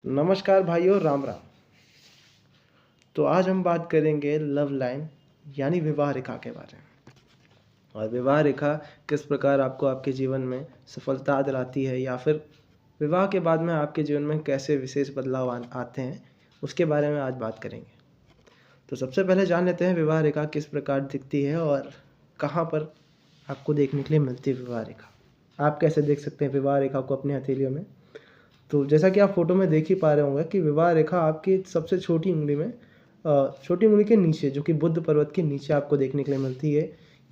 नमस्कार भाइयों, राम राम। तो आज हम बात करेंगे लव लाइन यानी विवाह रेखा के बारे में। और विवाह रेखा किस प्रकार आपको आपके जीवन में सफलता दिलाती है या फिर विवाह के बाद में आपके जीवन में कैसे विशेष बदलाव आते हैं, उसके बारे में आज बात करेंगे। तो सबसे पहले जान लेते हैं विवाह रेखा किस प्रकार दिखती है और कहाँ पर आपको देखने के लिए मिलती है विवाह रेखा। आप कैसे देख सकते हैं विवाह रेखा को अपनी हथेलियों में। तो जैसा कि आप फोटो में देख ही पा रहे होंगे कि विवाह रेखा आपकी सबसे छोटी उंगली में छोटी उंगली के नीचे, जो कि बुध पर्वत के नीचे आपको देखने के लिए मिलती है।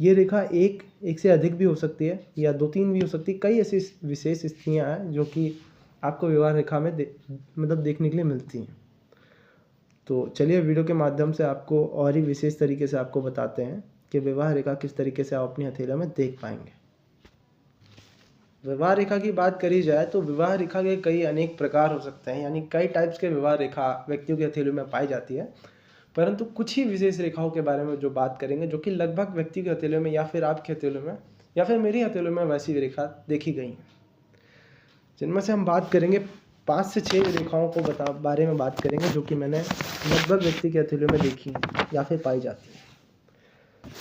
ये रेखा एक से अधिक भी हो सकती है या 2-3 भी हो सकती है। कई ऐसी विशेष स्थितियाँ हैं जो कि आपको विवाह रेखा में मतलब देखने के लिए मिलती हैं। तो चलिए वीडियो के माध्यम से आपको और ही विशेष तरीके से आपको बताते हैं कि विवाह रेखा किस तरीके से आप अपनी हथेलियों में देख पाएंगे। विवाह रेखा की बात करी जाए तो विवाह रेखा के कई अनेक प्रकार हो सकते हैं, यानी कई टाइप्स के विवाह रेखा व्यक्तियों की हथेलियों में पाई जाती है। परंतु कुछ ही विशेष रेखाओं के बारे में जो बात करेंगे, जो कि लगभग व्यक्ति की हथेलियों में या फिर आपकी हथेलियों में या फिर मेरी हथेलियों में वैसी रेखा देखी गई हैं, जिनमें से हम बात करेंगे 5 से 6 रेखाओं को बारे में बात करेंगे, जो कि मैंने लगभग व्यक्ति की हथेलियों में देखी हैं या फिर पाई जाती है।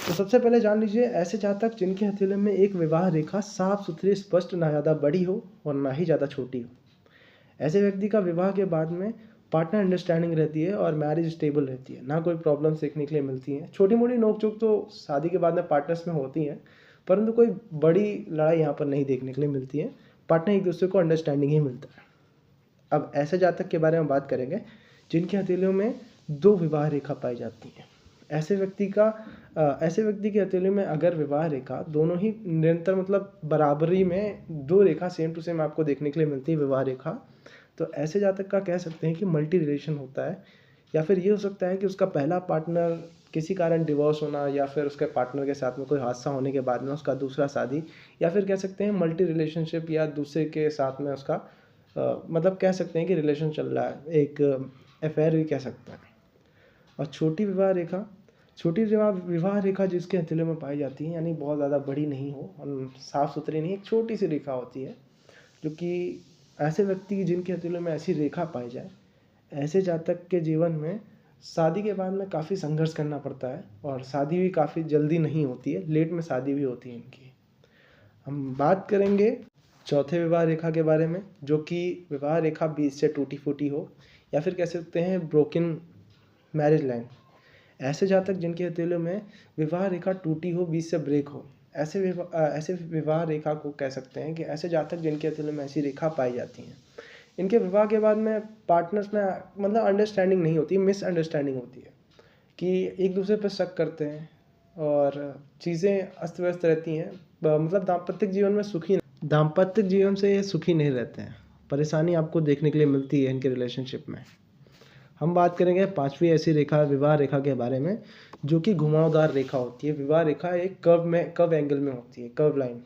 तो सबसे पहले जान लीजिए ऐसे जातक जिनकी हथेलियों में एक विवाह रेखा साफ सुथरी, स्पष्ट, ना ज़्यादा बड़ी हो और ना ही ज़्यादा छोटी हो। ऐसे व्यक्ति का विवाह के बाद में पार्टनर अंडरस्टैंडिंग रहती है और मैरिज स्टेबल रहती है, ना कोई प्रॉब्लम्स देखने के लिए मिलती हैं। छोटी मोटी नोक-झोंक तो शादी के बाद में पार्टनर्स में होती हैं, परंतु कोई बड़ी लड़ाई यहाँ पर नहीं देखने के लिए मिलती है। पार्टनर एक दूसरे को अंडरस्टैंडिंग ही मिलता है। अब ऐसे जातक के बारे में बात करेंगे जिनकी हथेलियों में 2 विवाह रेखा पाई जाती हैं। ऐसे व्यक्ति की हथेली में अगर विवाह रेखा दोनों ही निरंतर मतलब बराबरी में 2 रेखा सेम टू सेम आपको देखने के लिए मिलती है विवाह रेखा, तो ऐसे जातक का कह सकते हैं कि मल्टी रिलेशन होता है। या फिर ये हो सकता है कि उसका पहला पार्टनर किसी कारण डिवोर्स होना, या फिर उसके पार्टनर के साथ में कोई हादसा होने के बाद में उसका दूसरा शादी, या फिर कह सकते हैं मल्टी रिलेशनशिप, या दूसरे के साथ में उसका मतलब कह सकते हैं कि रिलेशन चल रहा है, एक अफेयर भी कह सकते हैं। और छोटी विवाह रेखा जिसके हथेलियों में पाई जाती है, यानी बहुत ज़्यादा बड़ी नहीं हो और साफ़ सुथरी नहीं, एक छोटी सी रेखा होती है, जो कि ऐसे व्यक्ति जिनके हथेलियों में ऐसी रेखा पाई जाए, ऐसे जातक के जीवन में शादी के बाद में काफ़ी संघर्ष करना पड़ता है और शादी भी काफ़ी जल्दी नहीं होती है, लेट में शादी भी होती है इनकी। हम बात करेंगे चौथे विवाह रेखा के बारे में, जो कि विवाह रेखा बीच से टूटी फूटी हो या फिर कह सकते हैं ब्रोकन मैरिज लाइन। ऐसे जातक जिनकी हथेलियों में विवाह रेखा टूटी हो, बीच से ब्रेक हो, ऐसे विवाह रेखा को कह सकते हैं कि ऐसे जातक जिनकी हथेलियों में ऐसी रेखा पाई जाती हैं, इनके विवाह के बाद में पार्टनर्स में मतलब अंडरस्टैंडिंग नहीं होती, मिसअंडरस्टैंडिंग होती है कि एक दूसरे पर शक करते हैं और चीज़ें अस्त व्यस्त रहती हैं। मतलब दाम्पत्य जीवन से ये सुखी नहीं रहते हैं, परेशानी आपको देखने के लिए मिलती है इनके रिलेशनशिप में। हम बात करेंगे 5वीं ऐसी रेखा विवाह रेखा के बारे में, जो कि घुमावदार रेखा होती है। विवाह रेखा एक कर्व एंगल में होती है, कर्व लाइन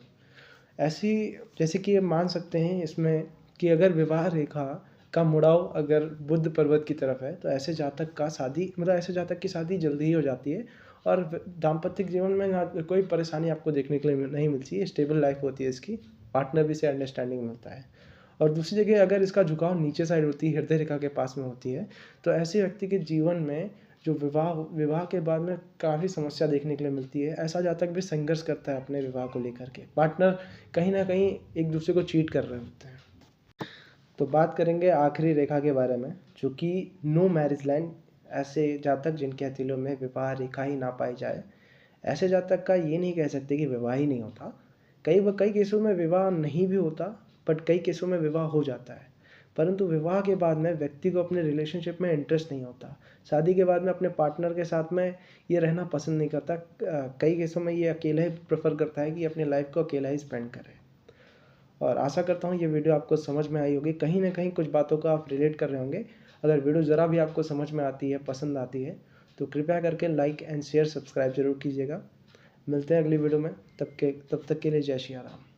ऐसी, जैसे कि ये मान सकते हैं इसमें कि अगर विवाह रेखा का मुड़ाव अगर बुध पर्वत की तरफ है, तो ऐसे जातक की शादी जल्दी ही हो जाती है और दाम्पत्य जीवन में ना कोई परेशानी आपको देखने के लिए नहीं मिलती है, स्टेबल लाइफ होती है इसकी, पार्टनर भी से अंडरस्टैंडिंग मिलता है। और दूसरी जगह अगर इसका झुकाव नीचे साइड होती है, हृदय रेखा के पास में होती है, तो ऐसे व्यक्ति के जीवन में जो विवाह के बाद में काफ़ी समस्या देखने के लिए मिलती है। ऐसा जातक भी संघर्ष करता है अपने विवाह को लेकर के, पार्टनर कहीं ना कहीं एक दूसरे को चीट कर रहे होते हैं। तो बात करेंगे आखिरी रेखा के बारे में, जो कि नो मैरिज लाइन। ऐसे जातक जिनके हथेलियों में विवाह रेखा ही ना पाई जाए, ऐसे जातक का ये नहीं कह सकते कि विवाह ही नहीं होता। कई केसों में विवाह नहीं भी होता, बट कई केसों में विवाह हो जाता है। परंतु विवाह के बाद में व्यक्ति को अपने रिलेशनशिप में इंटरेस्ट नहीं होता, शादी के बाद में अपने पार्टनर के साथ में ये रहना पसंद नहीं करता। कई केसों में ये अकेला ही प्रेफर करता है कि अपनी लाइफ को अकेला ही स्पेंड करे। और आशा करता हूँ ये वीडियो आपको समझ में आई होगी, कहीं ना कहीं कुछ बातों को आप रिलेट कर रहे होंगे। अगर वीडियो ज़रा भी आपको समझ में आती है, पसंद आती है, तो कृपया करके लाइक एंड शेयर सब्सक्राइब जरूर कीजिएगा। मिलते हैं अगली वीडियो में, तब तक के लिए जय श्री राम।